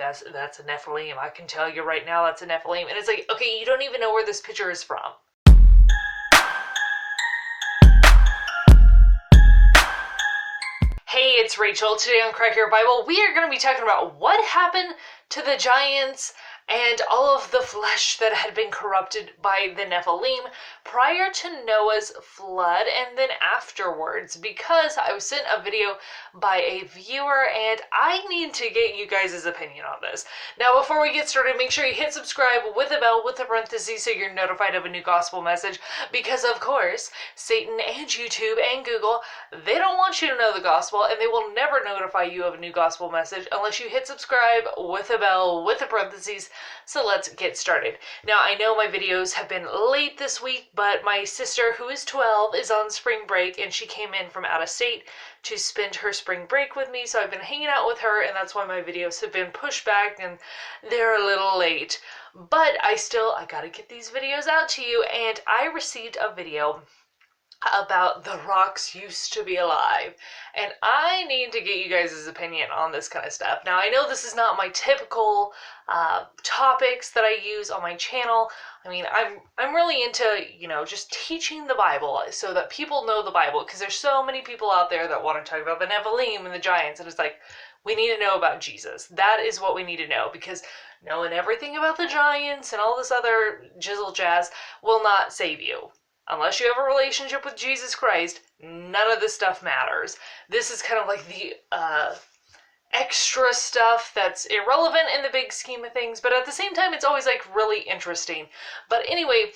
that's a Nephilim. I can tell you right now that's a Nephilim. And it's like, okay, you don't even know where this picture is from. Hey, it's Rachel. Today on Crack Your Bible, we are going to be talking about what happened to the giants and all of the flesh that had been corrupted by the Nephilim prior to Noah's flood and then afterwards, because I was sent a video by a viewer and I need to get you guys' opinion on this. Now, before we get started, make sure you hit subscribe with the bell with the parentheses so you're notified of a new gospel message, because of course, Satan and YouTube and Google, they don't want you to know the gospel, and they will never notify you of a new gospel message unless you hit subscribe with the bell with the parentheses. So let's get started. Now, I know my videos have been late this week, but my sister, who is 12, is on spring break, and she came in from out of state to spend her spring break with me, so I've been hanging out with her, and that's why my videos have been pushed back, and they're a little late. But I gotta get these videos out to you, and I received a video about the rocks used to be alive, and I need to get you guys' opinion on this kind of stuff. Now, I know this is not my typical topics that I use on my channel. I mean, I'm really into, just teaching the Bible so that people know the Bible, because there's so many people out there that want to talk about the Nephilim and the giants, and it's like, we need to know about Jesus. That is what we need to know, because knowing everything about the giants and all this other jizzle jazz will not save you. Unless you have a relationship with Jesus Christ, none of this stuff matters. This is kind of like the extra stuff that's irrelevant in the big scheme of things, but at the same time, it's always like really interesting. But anyway,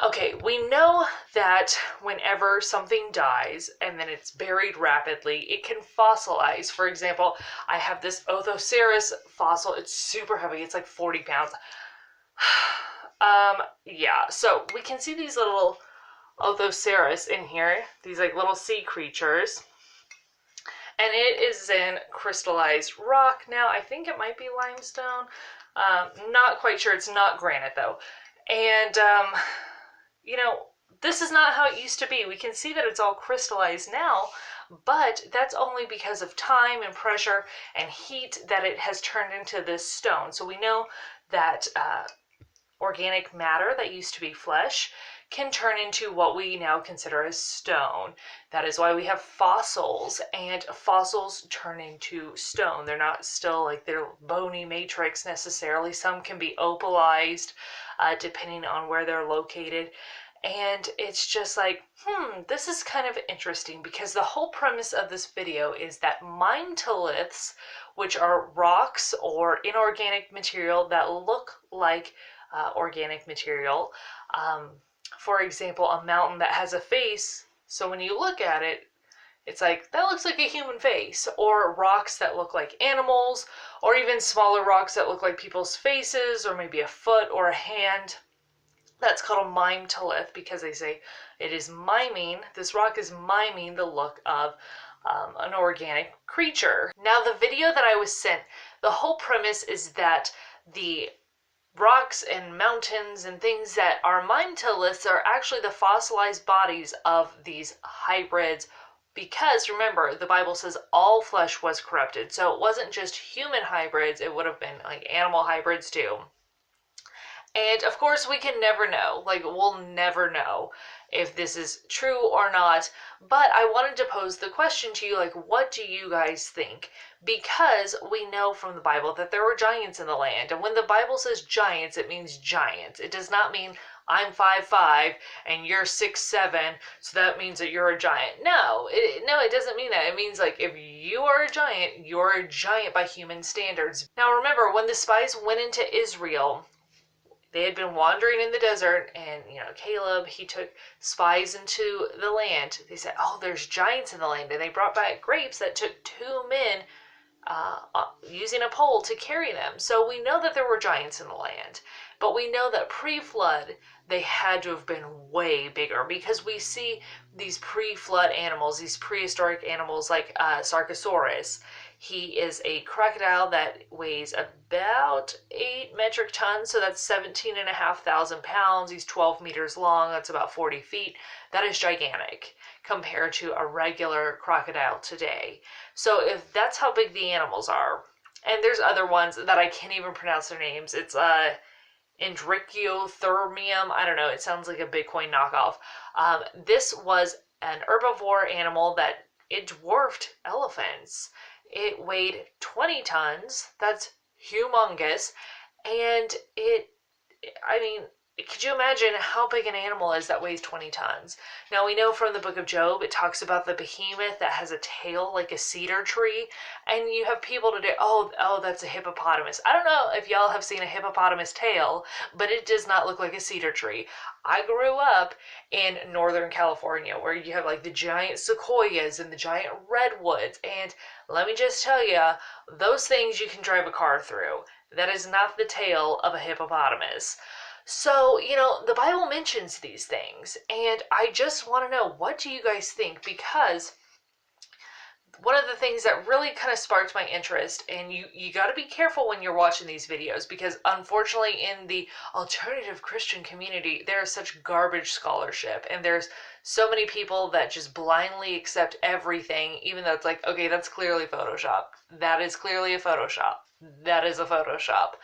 okay, we know that whenever something dies and then it's buried rapidly, it can fossilize. For example, I have this Othoceras fossil. It's super heavy. It's like 40 pounds. Yeah, so we can see these little Othoceras in here, these like little sea creatures, and it is in crystallized rock. Now, I think it might be limestone, not quite sure. It's not granite though, and this is not how it used to be. We can see that it's all crystallized now, but that's only because of time and pressure and heat that it has turned into this stone. So we know that organic matter that used to be flesh can turn into what we now consider as stone. That is why we have fossils, and fossils turn into stone. They're not still like their bony matrix necessarily. Some can be opalized depending on where they're located. And it's just like, this is kind of interesting, because the whole premise of this video is that mimetoliths, which are rocks or inorganic material that look like organic material, for example, a mountain that has a face, so when you look at it, it's like, that looks like a human face, or rocks that look like animals, or even smaller rocks that look like people's faces, or maybe a foot or a hand. That's called a mimetolith, because they say it is miming, this rock is miming the look of an organic creature. Now, the video that I was sent, the whole premise is that the rocks and mountains and things that are mimetoliths are actually the fossilized bodies of these hybrids, because remember, the Bible says all flesh was corrupted. So it wasn't just human hybrids, it would have been like animal hybrids too. And of course, we can never know, we'll never know if this is true or not, but I wanted to pose the question to you, what do you guys think? Because we know from the Bible that there were giants in the land, and when the Bible says giants, it means giants. It does not mean I'm 5'5" and you're 6'7", so that means that you're a giant. No, it doesn't mean that. It means if you are a giant, you're a giant by human standards. Now remember, when the spies went into Israel, they had been wandering in the desert, and, Caleb, he took spies into the land. They said, oh, there's giants in the land. And they brought back grapes that took 2 men using a pole to carry them. So we know that there were giants in the land. But we know that pre-flood, they had to have been way bigger, because we see these pre-flood animals, these prehistoric animals like Sarcosaurus. He is a crocodile that weighs about 8 metric tons, so that's 17,500 pounds. He's 12 meters long, that's about 40 feet. That is gigantic compared to a regular crocodile today. So if that's how big the animals are, And there's other ones that I can't even pronounce their names. It's Indrichiothermium. I don't know. It sounds like a Bitcoin knockoff. This was an herbivore animal that it dwarfed elephants. It weighed 20 tons. That's humongous. And I mean, could you imagine how big an animal is that weighs 20 tons? Now, we know from the book of Job, it talks about the behemoth that has a tail like a cedar tree. And you have people today, oh, that's a hippopotamus. I don't know if y'all have seen a hippopotamus tail, but it does not look like a cedar tree. I grew up in Northern California where you have like the giant sequoias and the giant redwoods. And let me just tell you, those things you can drive a car through. That is not the tail of a hippopotamus. So, the Bible mentions these things, and I just want to know, what do you guys think? Because one of the things that really kind of sparked my interest, and you got to be careful when you're watching these videos, because unfortunately in the alternative Christian community, there is such garbage scholarship, and there's so many people that just blindly accept everything, even though it's like, okay, that's clearly Photoshop. That is clearly a Photoshop. That is a Photoshop.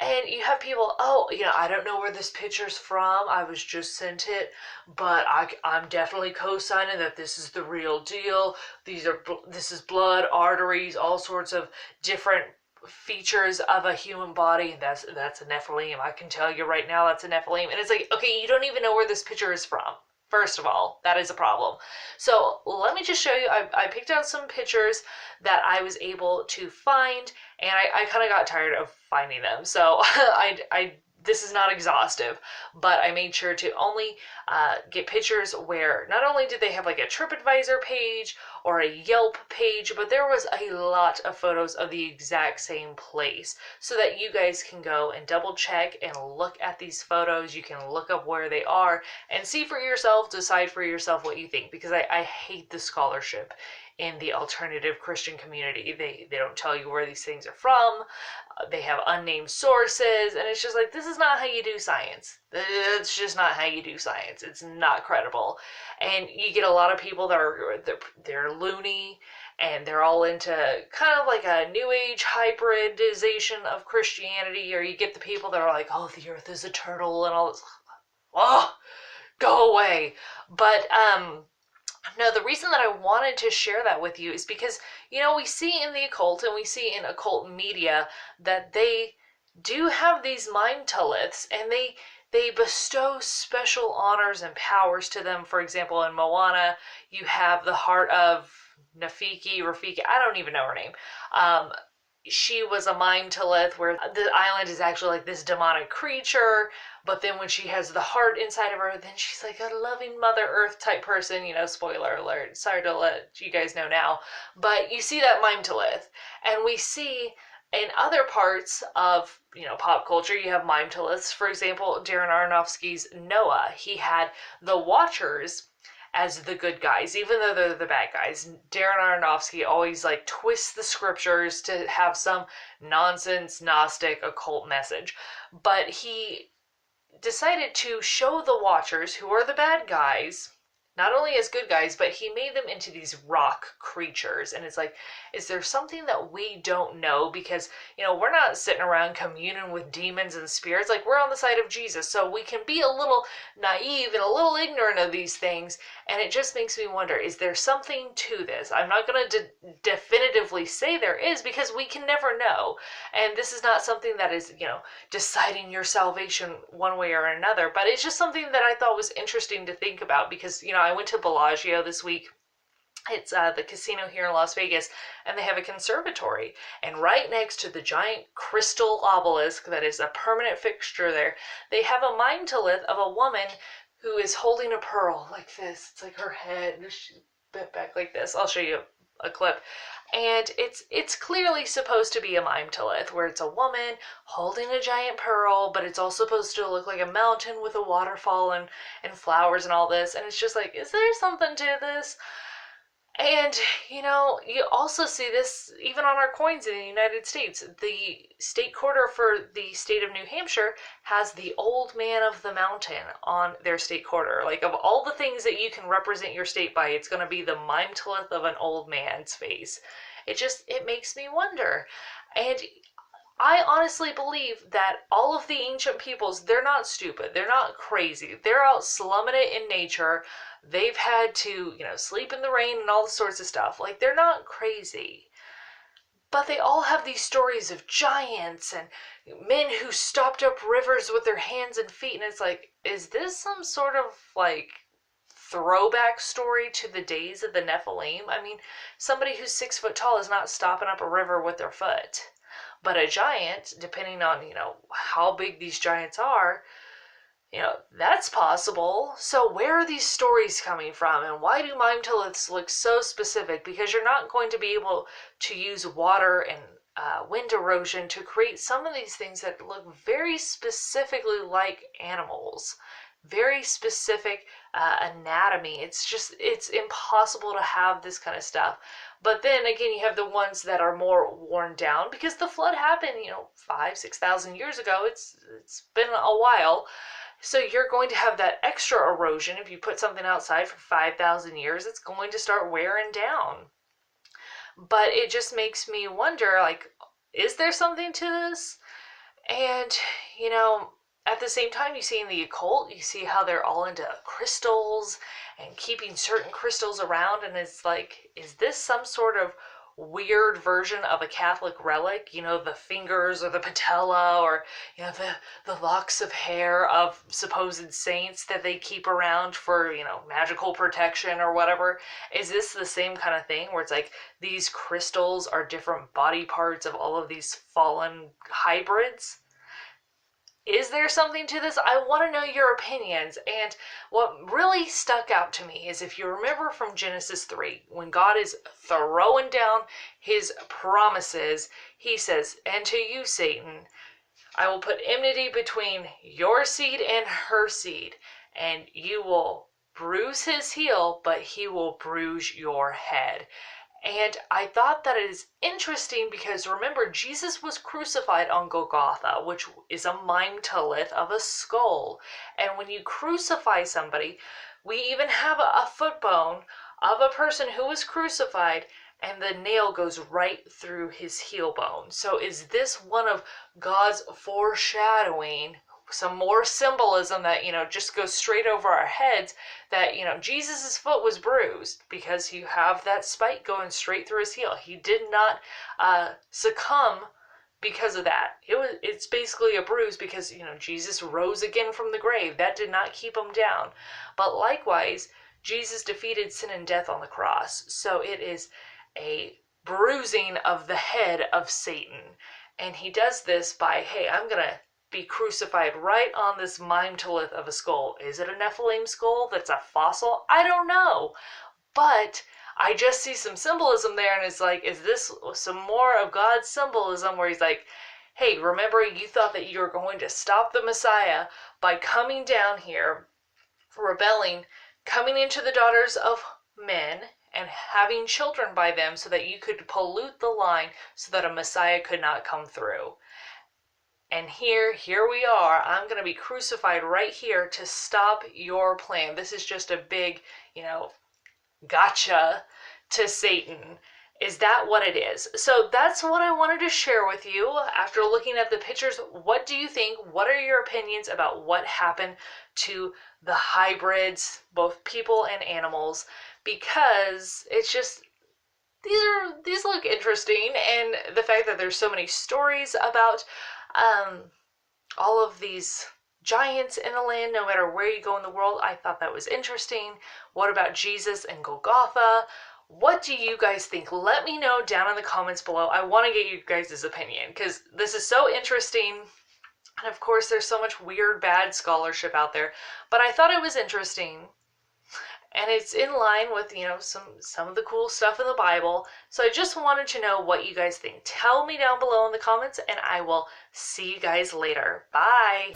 And you have people, I don't know where this picture's from. I was just sent it, but I'm definitely co-signing that this is the real deal. This is blood, arteries, all sorts of different features of a human body. And that's a Nephilim. I can tell you right now, that's a Nephilim. And it's like, okay, you don't even know where this picture is from. First of all, that is a problem. So let me just show you, I picked out some pictures that I was able to find, and I kind of got tired of finding them. So this is not exhaustive, but I made sure to only get pictures where not only did they have like a TripAdvisor page or a Yelp page, but there was a lot of photos of the exact same place so that you guys can go and double check and look at these photos. You can look up where they are and see for yourself, decide for yourself what you think, because I hate the scholarship in the alternative Christian community. They don't tell you where these things are from. They have unnamed sources, and it's just like, this is not how you do science. It's just not how you do science. It's not credible. And you get a lot of people that they're loony, and they're all into kind of like a new age hybridization of Christianity, or you get the people that are like, oh, the earth is eternal and all this. Oh, go away. But no, the reason that I wanted to share that with you is because, we see in the occult and we see in occult media that they do have these mimetoliths, and they bestow special honors and powers to them. For example, in Moana, you have the heart of Rafiki, I don't even know her name. She was a mimetolith, where the island is actually like this demonic creature, but then when she has the heart inside of her, then she's like a loving Mother Earth type person. Spoiler alert, sorry to let you guys know now, but you see that mimetolith. And we see in other parts of pop culture, you have mimetoliths. For example, Darren Aronofsky's Noah, he had the Watchers as the good guys, even though they're the bad guys. Darren Aronofsky always twists the scriptures to have some nonsense, Gnostic, occult message. But he decided to show the Watchers, who are the bad guys, not only as good guys, but he made them into these rock creatures. And it's like, is there something that we don't know? Because, we're not sitting around communing with demons and spirits. We're on the side of Jesus, so we can be a little naive and a little ignorant of these things. And it just makes me wonder, is there something to this? I'm not going to definitively say there is, because we can never know. And this is not something that is, deciding your salvation one way or another. But it's just something that I thought was interesting to think about, because, I went to Bellagio this week. It's the casino here in Las Vegas, and they have a conservatory. And right next to the giant crystal obelisk that is a permanent fixture there, they have a mimetolith of a woman who is holding a pearl like this. It's like her head, she's bent back like this. I'll show you a clip. And it's clearly supposed to be a mimetolith, where it's a woman holding a giant pearl, but it's all supposed to look like a mountain with a waterfall and flowers and all this. And it's just like, is there something to this? And, you also see this even on our coins in the United States. The state quarter for the state of New Hampshire has the old man of the mountain on their state quarter. Of all the things that you can represent your state by, it's going to be the mimetolith of an old man's face. It makes me wonder. And I honestly believe that all of the ancient peoples, they're not stupid. They're not crazy. They're out slumming it in nature. They've had to, sleep in the rain and all the sorts of stuff. Like, they're not crazy. But they all have these stories of giants and men who stopped up rivers with their hands and feet. And it's like, is this some sort of, throwback story to the days of the Nephilim? I mean, somebody who's 6 foot tall is not stopping up a river with their foot. But a giant, depending on, how big these giants are, that's possible. So where are these stories coming from? And why do mimetoliths look so specific? Because you're not going to be able to use water and wind erosion to create some of these things that look very specifically like animals. Very specific anatomy. It's impossible to have this kind of stuff. But then again, you have the ones that are more worn down because the flood happened, 5,000-6,000 years ago. It's been a while. So you're going to have that extra erosion. If you put something outside for 5,000 years, it's going to start wearing down. But it just makes me wonder, is there something to this? And, at the same time, you see in the occult, you see how they're all into crystals and keeping certain crystals around. And it's like, is this some sort of weird version of a Catholic relic? The fingers or the patella or, the locks of hair of supposed saints that they keep around for, magical protection or whatever. Is this the same kind of thing where it's like these crystals are different body parts of all of these fallen hybrids? Is there something to this? I want to know your opinions. And what really stuck out to me is, if you remember from Genesis 3, when God is throwing down his promises, he says, "And to you, Satan, I will put enmity between your seed and her seed, and you will bruise his heel, but he will bruise your head." And I thought that is interesting because, remember, Jesus was crucified on Golgotha, which is a mimetolith of a skull. And when you crucify somebody, we even have a foot bone of a person who was crucified, and the nail goes right through his heel bone. So is this one of God's foreshadowing, some more symbolism that, just goes straight over our heads, that, Jesus's foot was bruised because you have that spike going straight through his heel. He did not succumb because of that. It's basically a bruise because, Jesus rose again from the grave. That did not keep him down. But likewise, Jesus defeated sin and death on the cross. So it is a bruising of the head of Satan. And he does this by, hey, I'm going to be crucified right on this mimetolith of a skull. Is it a Nephilim skull that's a fossil? I don't know. But I just see some symbolism there, and it's like, is this some more of God's symbolism where he's like, hey, remember you thought that you were going to stop the Messiah by coming down here, rebelling, coming into the daughters of men, and having children by them so that you could pollute the line so that a Messiah could not come through. And here we are. I'm going to be crucified right here to stop your plan. This is just a big, gotcha to Satan. Is that what it is? So that's what I wanted to share with you. After looking at the pictures, what do you think? What are your opinions about what happened to the hybrids, both people and animals? Because it's just, these look interesting. And the fact that there's so many stories about all of these giants in the land, no matter where you go in the world, I thought that was interesting. What about Jesus and Golgotha? What do you guys think? Let me know down in the comments below. I want to get you guys' opinion because this is so interesting. And of course, there's so much weird, bad scholarship out there, but I thought it was interesting. And it's in line with, some of the cool stuff in the Bible. So I just wanted to know what you guys think. Tell me down below in the comments, and I will see you guys later. Bye!